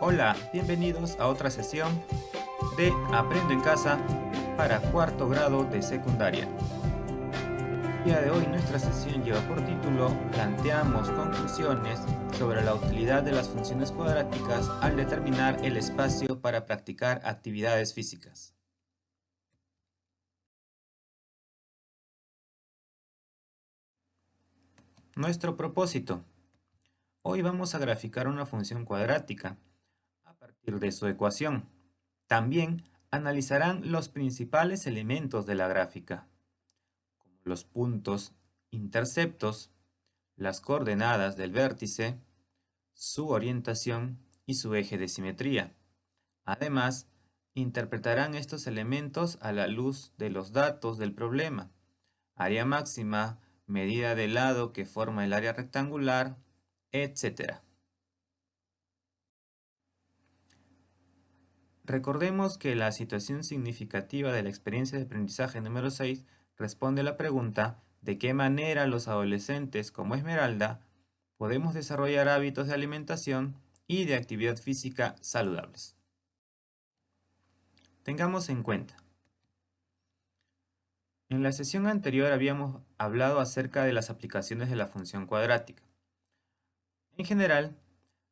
Hola, bienvenidos a otra sesión de Aprendo en Casa para cuarto grado de secundaria. El día de hoy nuestra sesión lleva por título Planteamos conclusiones sobre la utilidad de las funciones cuadráticas al determinar el espacio para practicar actividades físicas. Nuestro propósito. Hoy vamos a graficar una función cuadrática a partir de su ecuación. También analizarán los principales elementos de la gráfica, como los puntos interceptos, las coordenadas del vértice, su orientación y su eje de simetría. Además, interpretarán estos elementos a la luz de los datos del problema: área máxima, medida del lado que forma el área rectangular, etc. Recordemos que la situación significativa de la experiencia de aprendizaje número 6 responde a la pregunta de qué manera los adolescentes como Esmeralda podemos desarrollar hábitos de alimentación y de actividad física saludables. Tengamos en cuenta, en la sesión anterior habíamos hablado acerca de las aplicaciones de la función cuadrática. En general,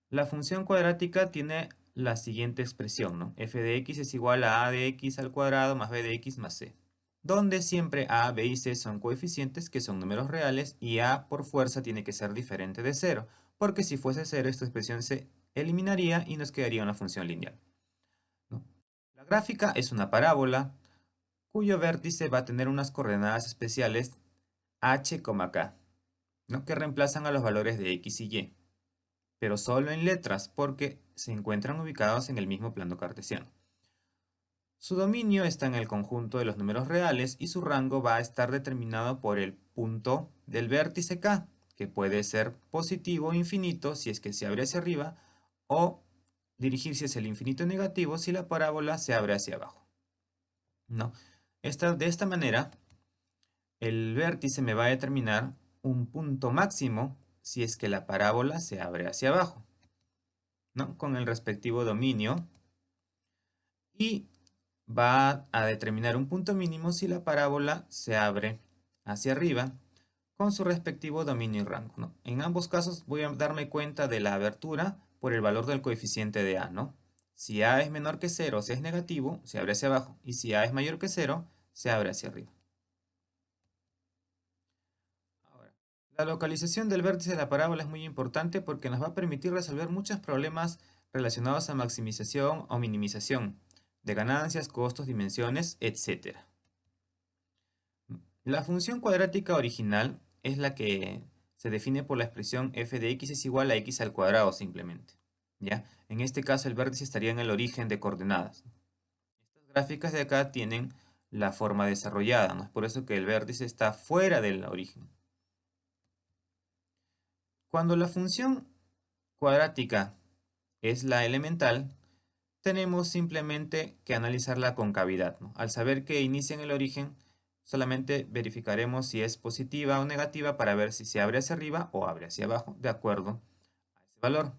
la función cuadrática tiene la siguiente expresión, ¿no? F de x es igual a de x al cuadrado más b de x más c, donde siempre a, b y c son coeficientes que son números reales y a por fuerza tiene que ser diferente de 0, porque si fuese 0 esta expresión se eliminaría y nos quedaría una función lineal, ¿no? La gráfica es una parábola cuyo vértice va a tener unas coordenadas especiales h, k, ¿no? Que reemplazan a los valores de x y y, pero solo en letras porque se encuentran ubicados en el mismo plano cartesiano. Su dominio está en el conjunto de los números reales y su rango va a estar determinado por el punto del vértice K, que puede ser positivo o infinito si es que se abre hacia arriba, o dirigirse hacia el infinito negativo si la parábola se abre hacia abajo, ¿no? De esta manera, el vértice me va a determinar un punto máximo si es que la parábola se abre hacia abajo, ¿no? Con el respectivo dominio, y va a determinar un punto mínimo si la parábola se abre hacia arriba con su respectivo dominio y rango, ¿no? En ambos casos voy a darme cuenta de la abertura por el valor del coeficiente de a, ¿no? Si a es menor que 0, o sea, es negativo, se abre hacia abajo, y si a es mayor que 0, se abre hacia arriba. Ahora, la localización del vértice de la parábola es muy importante porque nos va a permitir resolver muchos problemas relacionados a maximización o minimización de ganancias, costos, dimensiones, etc. La función cuadrática original es la que se define por la expresión f de x es igual a x al cuadrado simplemente, ¿ya? En este caso el vértice estaría en el origen de coordenadas. Estas gráficas de acá tienen la forma desarrollada, ¿no? Es por eso que el vértice está fuera del origen. Cuando la función cuadrática es la elemental, tenemos simplemente que analizar la concavidad, ¿no? Al saber que inicia en el origen, solamente verificaremos si es positiva o negativa para ver si se abre hacia arriba o abre hacia abajo, de acuerdo a ese valor.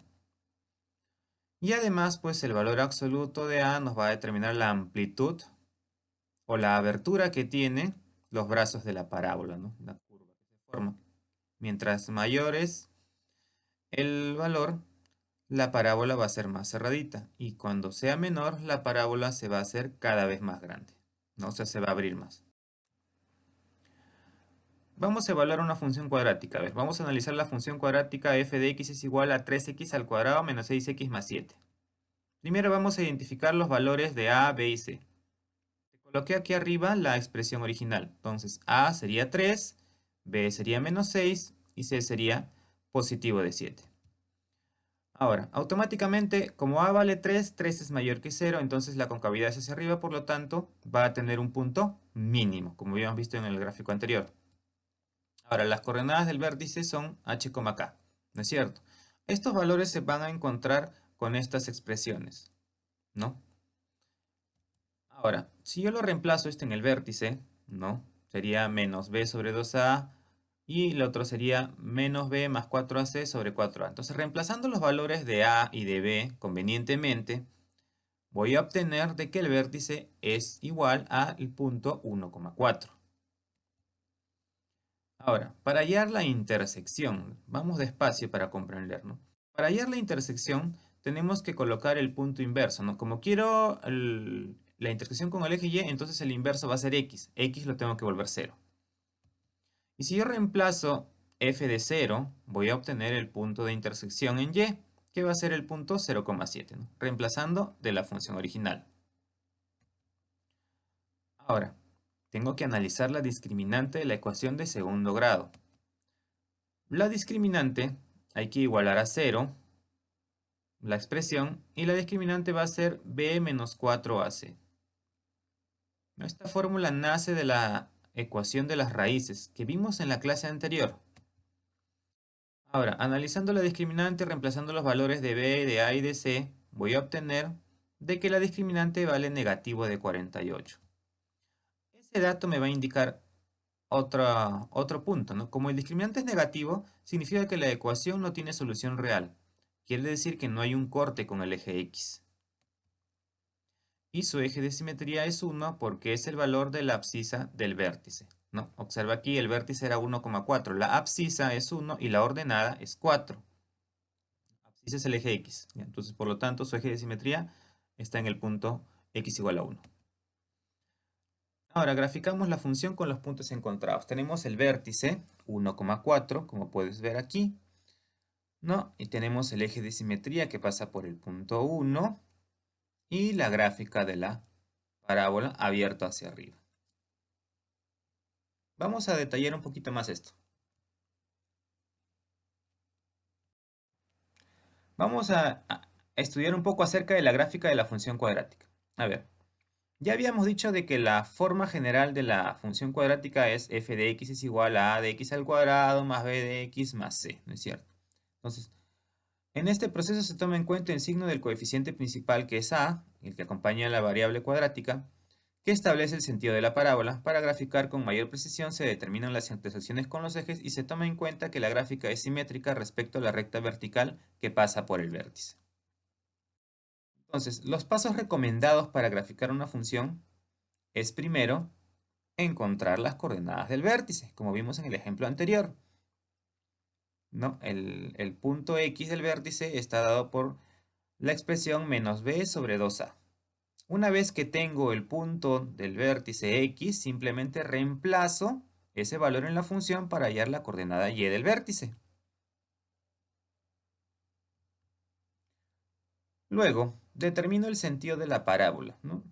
Y además, pues el valor absoluto de A nos va a determinar la amplitud o la abertura que tiene los brazos de la parábola, ¿no? La curva que se forma. Mientras mayor es el valor, la parábola va a ser más cerradita, y cuando sea menor, la parábola se va a hacer cada vez más grande, ¿no? O sea, se va a abrir más. Vamos a evaluar una función cuadrática. A ver, vamos a analizar la función cuadrática f de x es igual a 3x al cuadrado menos 6x más 7. Primero vamos a identificar los valores de a, b y c. Coloqué aquí arriba la expresión original. Entonces, a sería 3, b sería menos 6 y c sería positivo de 7. Ahora, automáticamente, como a vale 3, 3 es mayor que 0, entonces la concavidad es hacia arriba, por lo tanto, va a tener un punto mínimo, como habíamos visto en el gráfico anterior. Ahora, las coordenadas del vértice son h, k, ¿no es cierto? Estos valores se van a encontrar con estas expresiones, ¿no? Ahora, si yo lo reemplazo esto en el vértice, ¿no? Sería menos b sobre 2a y el otro sería menos b más 4ac sobre 4a. Entonces, reemplazando los valores de a y de b convenientemente, voy a obtener de que el vértice es igual al punto 1,4. Ahora, para hallar la intersección, vamos despacio para comprender, ¿no? Para hallar la intersección, tenemos que colocar el punto inverso, ¿no? Como quiero la intersección con el eje Y, entonces el inverso va a ser X. X lo tengo que volver 0. Y si yo reemplazo f de 0, voy a obtener el punto de intersección en Y, que va a ser el punto 0,7, ¿no? Reemplazando de la función original. Ahora, tengo que analizar la discriminante de la ecuación de segundo grado. La discriminante hay que igualar a 0 la expresión y la discriminante va a ser b menos 4ac. Esta fórmula nace de la ecuación de las raíces que vimos en la clase anterior. Ahora, analizando la discriminante y reemplazando los valores de b, de a y de c, voy a obtener de que la discriminante vale negativo de 48. Ese dato me va a indicar otro punto, ¿no? Como el discriminante es negativo, significa que la ecuación no tiene solución real. Quiere decir que no hay un corte con el eje X. Y su eje de simetría es 1 porque es el valor de la abscisa del vértice, ¿no? Observa aquí, el vértice era 1,4. La abscisa es 1 y la ordenada es 4. La abscisa es el eje X. ¿Ya? Entonces, por lo tanto, su eje de simetría está en el punto X igual a 1. Ahora graficamos la función con los puntos encontrados. Tenemos el vértice 1,4, como puedes ver aquí, ¿no? Y tenemos el eje de simetría que pasa por el punto 1 y la gráfica de la parábola abierta hacia arriba. Vamos a detallar un poquito más esto. Vamos a estudiar un poco acerca de la gráfica de la función cuadrática. A ver, ya habíamos dicho de que la forma general de la función cuadrática es f de x es igual a de x al cuadrado más b de x más c, ¿no es cierto? Entonces, en este proceso se toma en cuenta el signo del coeficiente principal que es a, el que acompaña a la variable cuadrática, que establece el sentido de la parábola. Para graficar con mayor precisión se determinan las intersecciones con los ejes y se toma en cuenta que la gráfica es simétrica respecto a la recta vertical que pasa por el vértice. Entonces, los pasos recomendados para graficar una función es primero encontrar las coordenadas del vértice, como vimos en el ejemplo anterior. ¿No? El punto X del vértice está dado por la expresión menos b sobre 2a. Una vez que tengo el punto del vértice X, simplemente reemplazo ese valor en la función para hallar la coordenada Y del vértice. Luego, determino el sentido de la parábola, ¿no?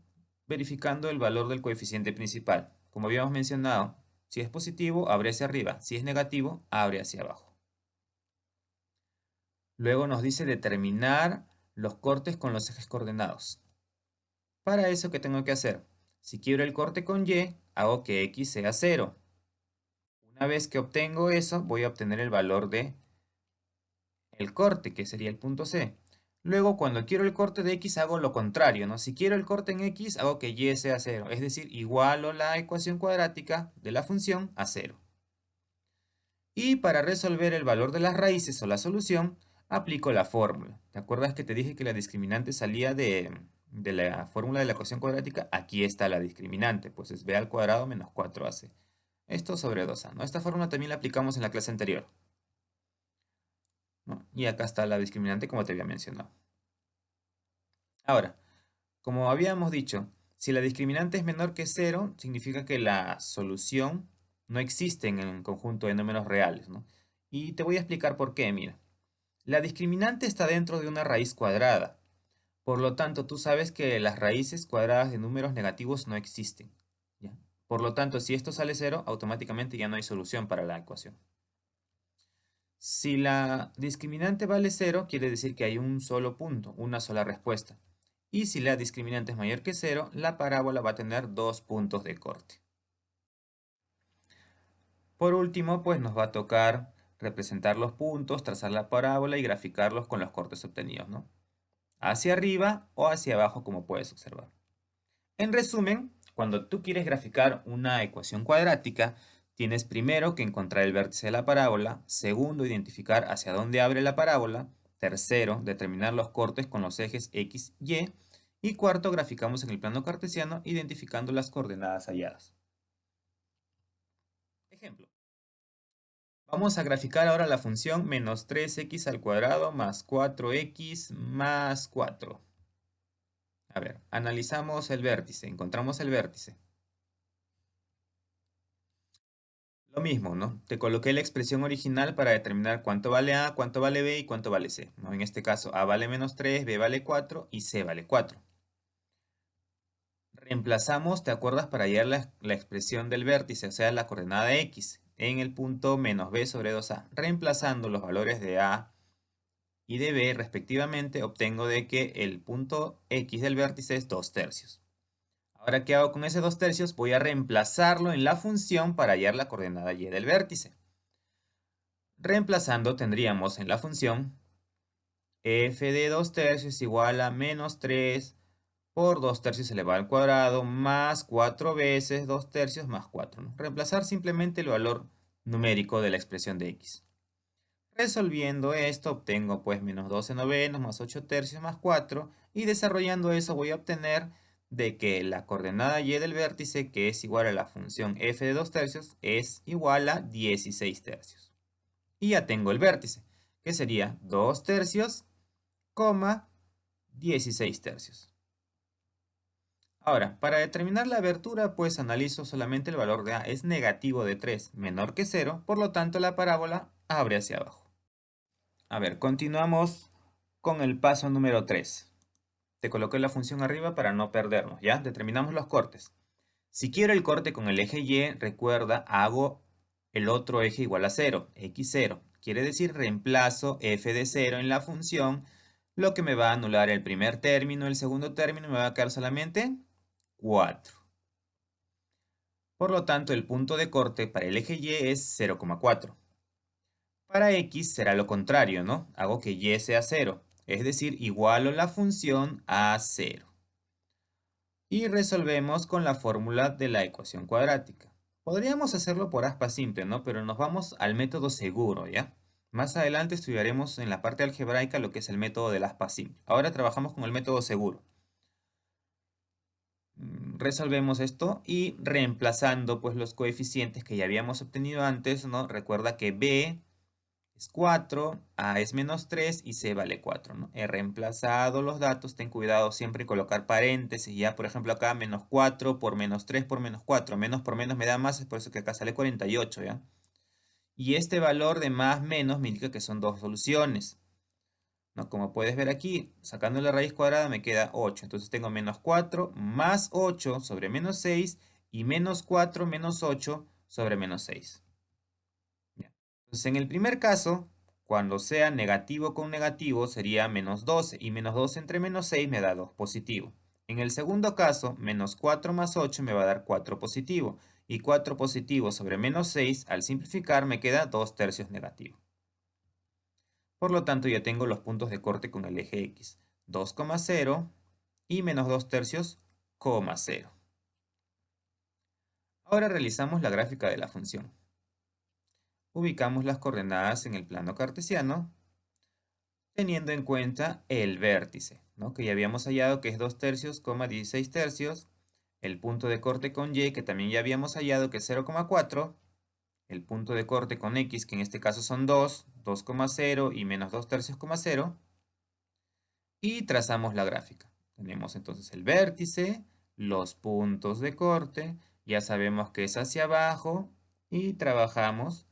Verificando el valor del coeficiente principal. Como habíamos mencionado, si es positivo, abre hacia arriba. Si es negativo, abre hacia abajo. Luego nos dice determinar los cortes con los ejes coordenados. Para eso, ¿qué tengo que hacer? Si quiero el corte con Y, hago que X sea 0. Una vez que obtengo eso, voy a obtener el valor de el corte, que sería el punto C. Luego, cuando quiero el corte de X, hago lo contrario, ¿no? Si quiero el corte en X, hago que Y sea 0. Es decir, igualo la ecuación cuadrática de la función a 0. Y para resolver el valor de las raíces o la solución, aplico la fórmula. ¿Te acuerdas que te dije que la discriminante salía de la fórmula de la ecuación cuadrática? Aquí está la discriminante, pues es b al cuadrado menos 4ac. Esto sobre 2a, ¿no? Esta fórmula también la aplicamos en la clase anterior, ¿no? Y acá está la discriminante como te había mencionado. Ahora, como habíamos dicho, si la discriminante es menor que 0, significa que la solución no existe en el conjunto de números reales, ¿no? Y te voy a explicar por qué, mira. La discriminante está dentro de una raíz cuadrada. Por lo tanto, tú sabes que las raíces cuadradas de números negativos no existen, ¿ya? Por lo tanto, si esto sale 0, automáticamente ya no hay solución para la ecuación. Si la discriminante vale 0, quiere decir que hay un solo punto, una sola respuesta. Y si la discriminante es mayor que 0, la parábola va a tener dos puntos de corte. Por último, pues nos va a tocar representar los puntos, trazar la parábola y graficarlos con los cortes obtenidos, ¿no? Hacia arriba o hacia abajo, como puedes observar. En resumen, cuando tú quieres graficar una ecuación cuadrática, Tienes primero que encontrar el vértice de la parábola, segundo, identificar hacia dónde abre la parábola, tercero, determinar los cortes con los ejes X, y cuarto, graficamos en el plano cartesiano identificando las coordenadas halladas. Ejemplo. Vamos a graficar ahora la función menos 3x al cuadrado más 4x más 4. A ver, analizamos el vértice, encontramos el vértice. Lo mismo, ¿no? Te coloqué la expresión original para determinar cuánto vale A, cuánto vale B y cuánto vale C, ¿no? En este caso, A vale menos 3, B vale 4 y C vale 4. Reemplazamos, ¿te acuerdas? Para hallar la expresión del vértice, o sea, la coordenada X, en el punto menos B sobre 2A. Reemplazando los valores de A y de B respectivamente, obtengo de que el punto X del vértice es 2/3. Ahora, ¿qué hago con ese 2/3? Voy a reemplazarlo en la función para hallar la coordenada Y del vértice. Reemplazando tendríamos en la función f de 2/3 es igual a menos 3 por 2/3 elevado al cuadrado más 4 veces 2/3 más 4, ¿no? Reemplazar simplemente el valor numérico de la expresión de x. Resolviendo esto obtengo pues menos 12/9 más 8/3 más 4 y desarrollando eso voy a obtener de que la coordenada y del vértice, que es igual a la función f de 2/3, es igual a 16/3. Y ya tengo el vértice, que sería 2/3, 16/3. Ahora, para determinar la abertura, pues analizo solamente el valor de A es negativo de 3, menor que 0, por lo tanto la parábola abre hacia abajo. A ver, continuamos con el paso número 3. Te coloqué la función arriba para no perdernos, ¿ya? Determinamos los cortes. Si quiero el corte con el eje Y, recuerda, hago el otro eje igual a 0, x0. Quiere decir, reemplazo f de 0 en la función, lo que me va a anular el primer término, el segundo término, me va a quedar solamente 4. Por lo tanto, el punto de corte para el eje Y es 0,4. Para x será lo contrario, ¿no? Hago que y sea 0, es decir, igualo la función a 0. Y resolvemos con la fórmula de la ecuación cuadrática. Podríamos hacerlo por aspa simple, ¿no? Pero nos vamos al método seguro, ¿ya? Más adelante estudiaremos en la parte algebraica lo que es el método del aspa simple. Ahora trabajamos con el método seguro. Resolvemos esto y reemplazando pues los coeficientes que ya habíamos obtenido antes, ¿no? Recuerda que b es 4, A es menos 3 y C vale 4, ¿no? He reemplazado los datos, ten cuidado siempre en colocar paréntesis, ya por ejemplo acá menos 4 por menos 3 por menos 4, menos por menos me da más, es por eso que acá sale 48, ¿ya? Y este valor de más menos me indica que son dos soluciones, ¿no? Como puedes ver aquí, sacando la raíz cuadrada me queda 8, entonces tengo menos 4 más 8 sobre menos 6 y menos 4 menos 8 sobre menos 6. Entonces, en el primer caso, cuando sea negativo con negativo, sería menos 12, y menos 12 entre menos 6 me da 2 positivo. En el segundo caso, menos 4 más 8 me va a dar 4 positivo, y 4 positivo sobre menos 6, al simplificar, me queda 2/3 negativo. Por lo tanto, ya tengo los puntos de corte con el eje X, 2,0 y menos 2/3, 0. Ahora realizamos la gráfica de la función. Ubicamos las coordenadas en el plano cartesiano, teniendo en cuenta el vértice, ¿no? Que ya habíamos hallado que es 2/3, 16/3, el punto de corte con Y, que también ya habíamos hallado que es 0,4, el punto de corte con X, que en este caso son 2, 2,0 y menos 2/3, 0, y trazamos la gráfica. Tenemos entonces el vértice, los puntos de corte, ya sabemos que es hacia abajo, y trabajamos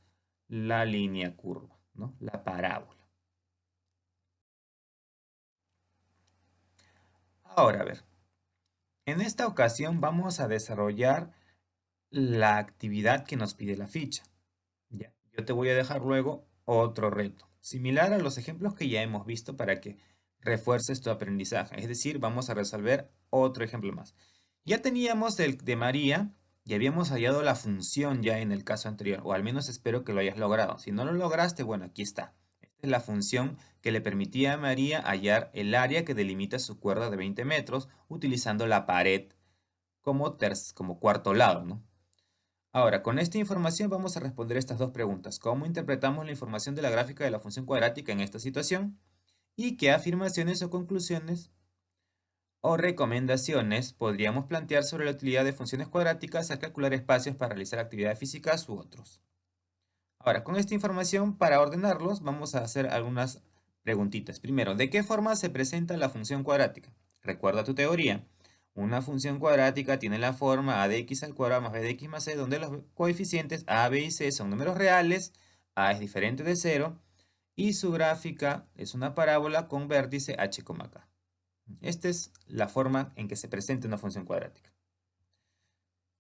la línea curva, ¿no? La parábola. Ahora, a ver, en esta ocasión vamos a desarrollar la actividad que nos pide la ficha. Ya, yo te voy a dejar luego otro reto, similar a los ejemplos que ya hemos visto para que refuerces tu aprendizaje. Es decir, vamos a resolver otro ejemplo más. Ya teníamos el de María y habíamos hallado la función ya en el caso anterior, o al menos espero que lo hayas logrado. Si no lo lograste, bueno, aquí está. Esta es la función que le permitía a María hallar el área que delimita su cuerda de 20 metros utilizando la pared como cuarto lado, ¿no? Ahora, con esta información vamos a responder estas dos preguntas. ¿Cómo interpretamos la información de la gráfica de la función cuadrática en esta situación? ¿Y qué afirmaciones o conclusiones o recomendaciones podríamos plantear sobre la utilidad de funciones cuadráticas al calcular espacios para realizar actividades físicas u otros? Ahora, con esta información, para ordenarlos, vamos a hacer algunas preguntitas. Primero, ¿de qué forma se presenta la función cuadrática? Recuerda tu teoría. Una función cuadrática tiene la forma a de x al cuadrado más b de x más c, donde los coeficientes a, b y c son números reales, a es diferente de cero, y su gráfica es una parábola con vértice h, k. Esta es la forma en que se presenta una función cuadrática.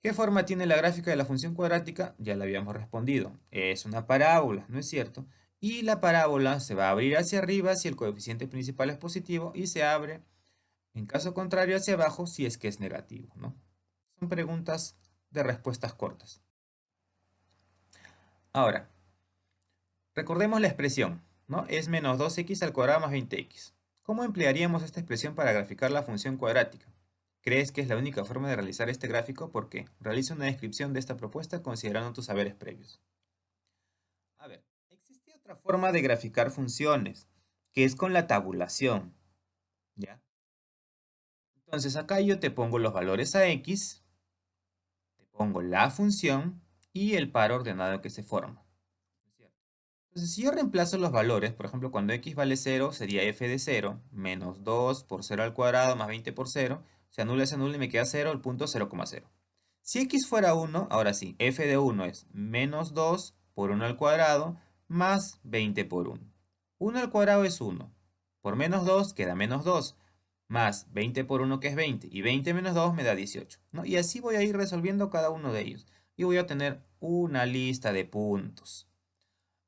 ¿Qué forma tiene la gráfica de la función cuadrática? Ya la habíamos respondido. Es una parábola, ¿no es cierto? Y la parábola se va a abrir hacia arriba si el coeficiente principal es positivo y se abre, en caso contrario, hacia abajo si es que es negativo, ¿no? Son preguntas de respuestas cortas. Ahora, recordemos la expresión, ¿no? Es menos 2x al cuadrado más 20x. ¿Cómo emplearíamos esta expresión para graficar la función cuadrática? ¿Crees que es la única forma de realizar este gráfico? ¿Por qué? Realiza una descripción de esta propuesta considerando tus saberes previos. A ver, existe otra forma de graficar funciones, que es con la tabulación, ¿ya? Entonces acá yo te pongo los valores a x, te pongo la función y el par ordenado que se forma. ¿Cierto? Entonces si yo reemplazo los valores, por ejemplo, cuando x vale 0, sería f de 0, menos 2 por 0 al cuadrado más 20 por 0, se anula y me queda 0, el punto 0,0. Si x fuera 1, ahora sí, f de 1 es menos 2 por 1 al cuadrado más 20 por 1. 1 al cuadrado es 1. Por menos 2 queda menos 2. Más 20 por 1 que es 20. Y 20 menos 2 me da 18, ¿no? Y así voy a ir resolviendo cada uno de ellos. Y voy a tener una lista de puntos.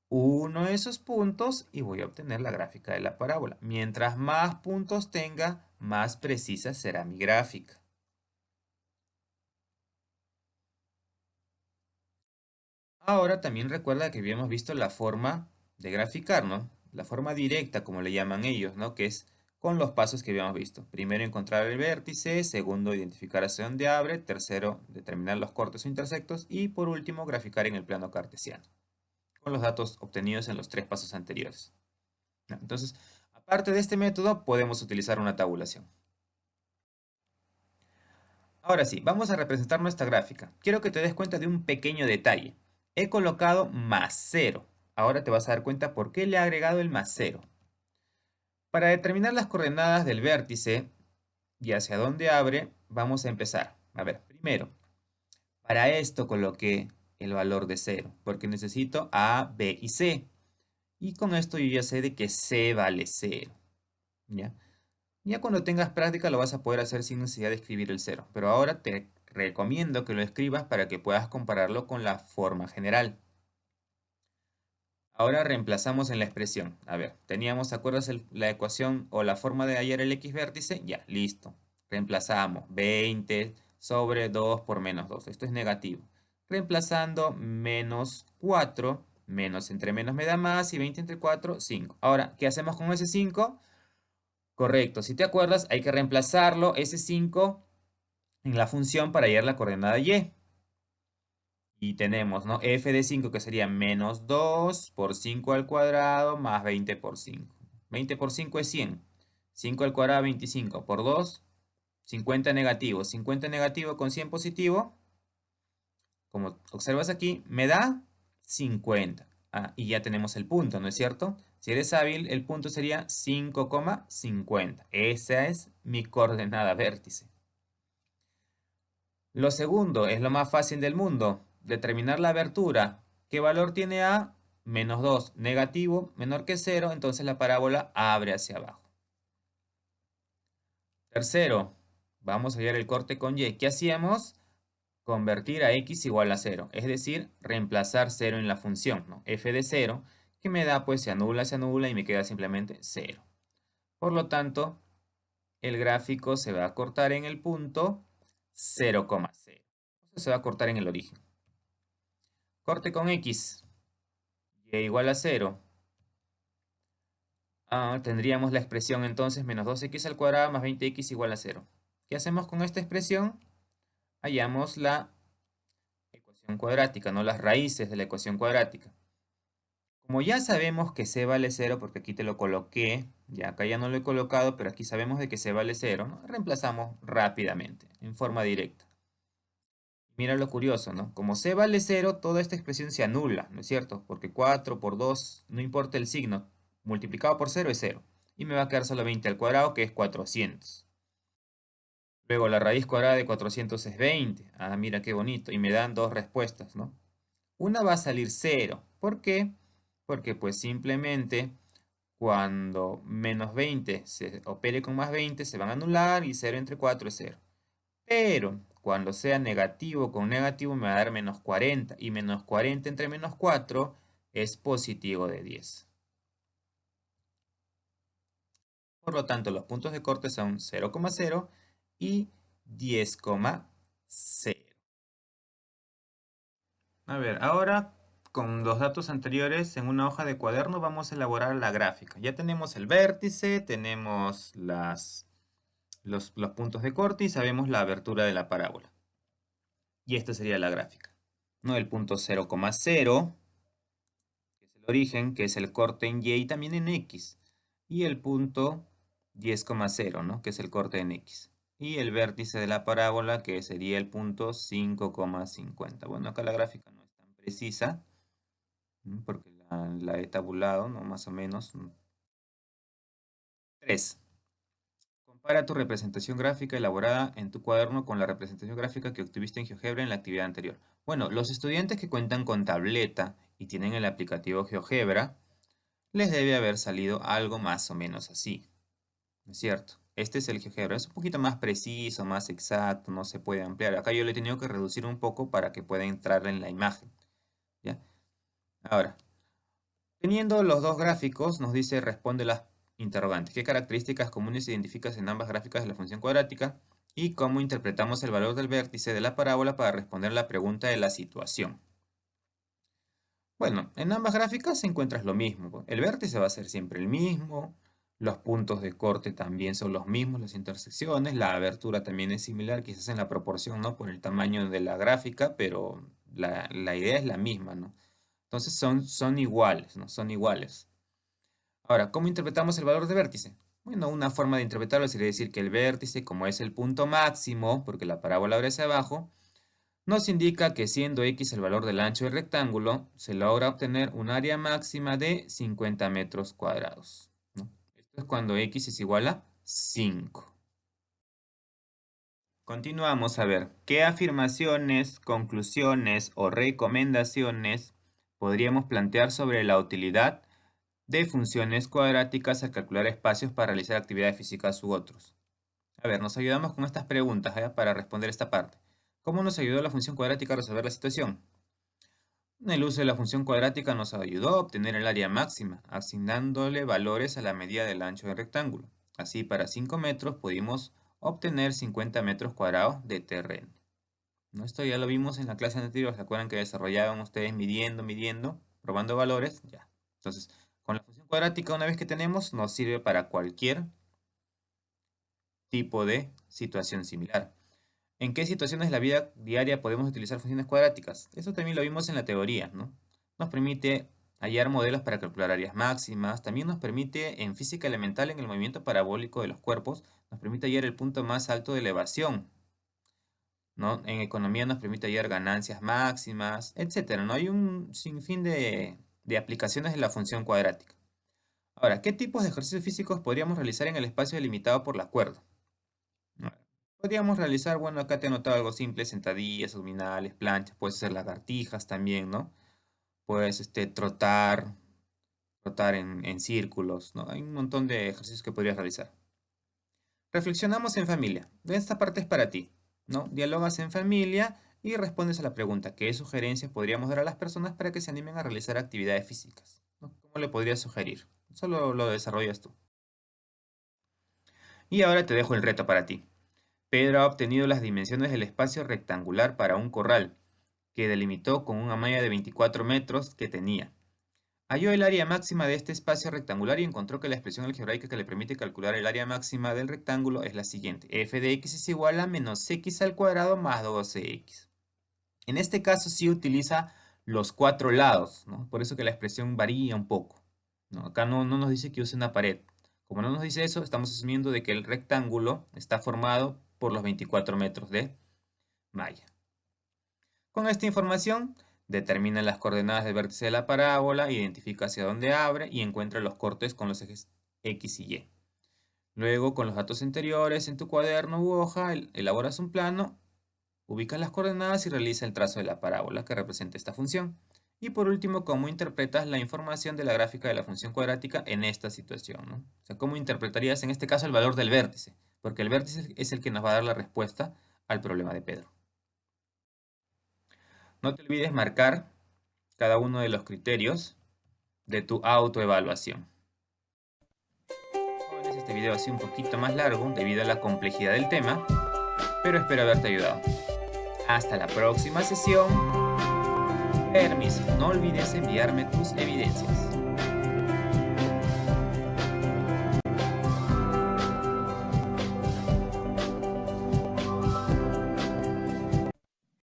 Uno de esos puntos y voy a obtener la gráfica de la parábola. Mientras más puntos tenga, más precisa será mi gráfica. Ahora también recuerda que habíamos visto la forma de graficar, ¿no? La forma directa, como le llaman ellos, ¿no? Que es con los pasos que habíamos visto. Primero, encontrar el vértice. Segundo, identificar hacia dónde abre. Tercero, determinar los cortes o intersectos. Y por último, graficar en el plano cartesiano, con los datos obtenidos en los tres pasos anteriores, ¿no? Entonces, aparte de este método, podemos utilizar una tabulación. Ahora sí, vamos a representar nuestra gráfica. Quiero que te des cuenta de un pequeño detalle. He colocado más 0. Ahora te vas a dar cuenta por qué le he agregado el más 0. Para determinar las coordenadas del vértice y hacia dónde abre, vamos a empezar. A ver, primero, para esto coloqué el valor de 0, porque necesito A, B y C. Y con esto yo ya sé de que C vale 0. ¿Ya? Ya cuando tengas práctica lo vas a poder hacer sin necesidad de escribir el 0, pero ahora te recomiendo que lo escribas para que puedas compararlo con la forma general. Ahora reemplazamos en la expresión. A ver, teníamos, ¿te acuerdas la ecuación o la forma de hallar el x vértice? Ya, listo. Reemplazamos 20 sobre 2 por menos 2. Esto es negativo. Reemplazando menos 4, menos entre menos me da más y 20 entre 4, 5. Ahora, ¿qué hacemos con ese 5? Correcto, si te acuerdas, hay que reemplazarlo, ese 5, en la función para hallar la coordenada y. Y tenemos, ¿no? F de 5 que sería menos 2 por 5 al cuadrado más 20 por 5. 20 por 5 es 100. 5 al cuadrado, 25. Por 2, 50 negativo. 50 negativo con 100 positivo, como observas aquí, me da 50. Ah, y ya tenemos el punto, ¿no es cierto? Si eres hábil, el punto sería 5,50. Esa es mi coordenada vértice. Lo segundo es lo más fácil del mundo. Determinar la abertura. ¿Qué valor tiene A? Menos 2. Negativo, menor que 0. Entonces la parábola abre hacia abajo. Tercero, vamos a hallar el corte con Y. ¿Qué hacíamos? Convertir a x igual a 0. Es decir, reemplazar 0 en la función, ¿no? F de 0, que me da, pues se anula y me queda simplemente 0. Por lo tanto, el gráfico se va a cortar en el punto 0,0. Se va a cortar en el origen. Corte con x, y igual a 0. Tendríamos la expresión entonces menos 2x al cuadrado más 20x igual a 0. ¿Qué hacemos con esta expresión? Hallamos la ecuación ecuación cuadrática, no las raíces de la ecuación cuadrática. Como ya sabemos que c vale 0, porque aquí te lo coloqué, ya acá ya no lo he colocado, pero aquí sabemos de que c vale 0, ¿no? Reemplazamos rápidamente, en forma directa. Mira lo curioso, ¿no? Como c vale 0, toda esta expresión se anula, ¿no es cierto? Porque 4 por 2, no importa el signo, multiplicado por 0 es 0. Y me va a quedar solo 20 al cuadrado, que es 400. Luego la raíz cuadrada de 400 es 20. Ah, mira qué bonito. Y me dan dos respuestas, ¿no? Una va a salir 0. ¿Por qué? Porque pues simplemente cuando menos 20 se opere con más 20 se van a anular y 0 entre 4 es 0. Pero cuando sea negativo con negativo me va a dar menos 40. Y menos 40 entre menos 4 es positivo de 10. Por lo tanto, los puntos de corte son 0,0 y 10,0. A ver, ahora con los datos anteriores en una hoja de cuaderno vamos a elaborar la gráfica. Ya tenemos el vértice, tenemos los puntos de corte y sabemos la abertura de la parábola. Y esta sería la gráfica, ¿no? El punto 0,0, que es el origen, que es el corte en Y y también en X. Y el punto 10,0, ¿no? Que es el corte en X. Y el vértice de la parábola, que sería el punto 5,50. Bueno, acá la gráfica no es tan precisa, porque la he tabulado, ¿no? Más o menos. 3. Compara tu representación gráfica elaborada en tu cuaderno con la representación gráfica que obtuviste en GeoGebra en la actividad anterior. Bueno, los estudiantes que cuentan con tableta y tienen el aplicativo GeoGebra, les debe haber salido algo más o menos así, ¿no es cierto? Este es el GeoGebra, es un poquito más preciso, más exacto, no se puede ampliar. Acá yo le he tenido que reducir un poco para que pueda entrar en la imagen, ¿ya? Ahora, teniendo los dos gráficos, nos dice responde las interrogantes. ¿Qué características comunes identificas en ambas gráficas de la función cuadrática? Y cómo interpretamos el valor del vértice de la parábola para responder la pregunta de la situación. Bueno, en ambas gráficas encuentras lo mismo. El vértice va a ser siempre el mismo. Los puntos de corte también son los mismos, las intersecciones. La abertura también es similar, quizás en la proporción, ¿no? Por el tamaño de la gráfica, pero la idea es la misma, ¿no? Entonces son iguales, ¿no? Son iguales. Ahora, ¿cómo interpretamos el valor de vértice? Bueno, una forma de interpretarlo sería decir que el vértice, como es el punto máximo, porque la parábola abre hacia abajo, nos indica que siendo x el valor del ancho del rectángulo, se logra obtener un área máxima de 50 metros cuadrados, ¿no? Esto es cuando x es igual a 5. Continuamos a ver qué afirmaciones, conclusiones o recomendaciones podríamos plantear sobre la utilidad de funciones cuadráticas al calcular espacios para realizar actividades físicas u otros. A ver, nos ayudamos con estas preguntas, para responder esta parte. ¿Cómo nos ayudó la función cuadrática a resolver la situación? El uso de la función cuadrática nos ayudó a obtener el área máxima, asignándole valores a la medida del ancho del rectángulo. Así, para 5 metros pudimos obtener 50 metros cuadrados de terreno. ¿No? Esto ya lo vimos en la clase anterior. ¿Se acuerdan que desarrollaban ustedes midiendo, probando valores? Ya. Entonces, con la función cuadrática, una vez que tenemos, nos sirve para cualquier tipo de situación similar. ¿En qué situaciones de la vida diaria podemos utilizar funciones cuadráticas? Eso también lo vimos en la teoría, ¿no? Nos permite hallar modelos para calcular áreas máximas. También nos permite, en física elemental, en el movimiento parabólico de los cuerpos, nos permite hallar el punto más alto de elevación, ¿no? En economía nos permite hallar ganancias máximas, etcétera, ¿no? Hay un sinfín de aplicaciones de la función cuadrática. Ahora, ¿qué tipos de ejercicios físicos podríamos realizar en el espacio delimitado por la cuerda? ¿No? Podríamos realizar, bueno, acá te he anotado algo simple, sentadillas, abdominales, planchas, puedes hacer lagartijas también, ¿no? Puedes trotar en círculos, ¿no? Hay un montón de ejercicios que podrías realizar. Reflexionamos en familia. Esta parte es para ti, ¿no? Dialogas en familia y respondes a la pregunta, ¿qué sugerencias podríamos dar a las personas para que se animen a realizar actividades físicas? ¿No? ¿Cómo le podrías sugerir? Solo lo desarrollas tú. Y ahora te dejo el reto para ti. Pedro ha obtenido las dimensiones del espacio rectangular para un corral, que delimitó con una malla de 24 metros que tenía. Halló el área máxima de este espacio rectangular y encontró que la expresión algebraica que le permite calcular el área máxima del rectángulo es la siguiente. F de x es igual a menos x al cuadrado más 12x. En este caso sí utiliza los cuatro lados, ¿no? Por eso que la expresión varía un poco, ¿no? Acá no nos dice que use una pared. Como no nos dice eso, estamos asumiendo de que el rectángulo está formado por los 24 metros de malla. Con esta información, determina las coordenadas del vértice de la parábola, identifica hacia dónde abre y encuentra los cortes con los ejes X y Y. Luego, con los datos anteriores en tu cuaderno u hoja, elaboras un plano, ubicas las coordenadas y realiza el trazo de la parábola que representa esta función. Y por último, cómo interpretas la información de la gráfica de la función cuadrática en esta situación, ¿no? O sea, cómo interpretarías en este caso el valor del vértice, porque el vértice es el que nos va a dar la respuesta al problema de Pedro. No te olvides marcar cada uno de los criterios de tu autoevaluación. Jóvenes, este video ha sido un poquito más largo debido a la complejidad del tema, pero espero haberte ayudado. Hasta la próxima sesión. Permiso, no olvides enviarme tus evidencias.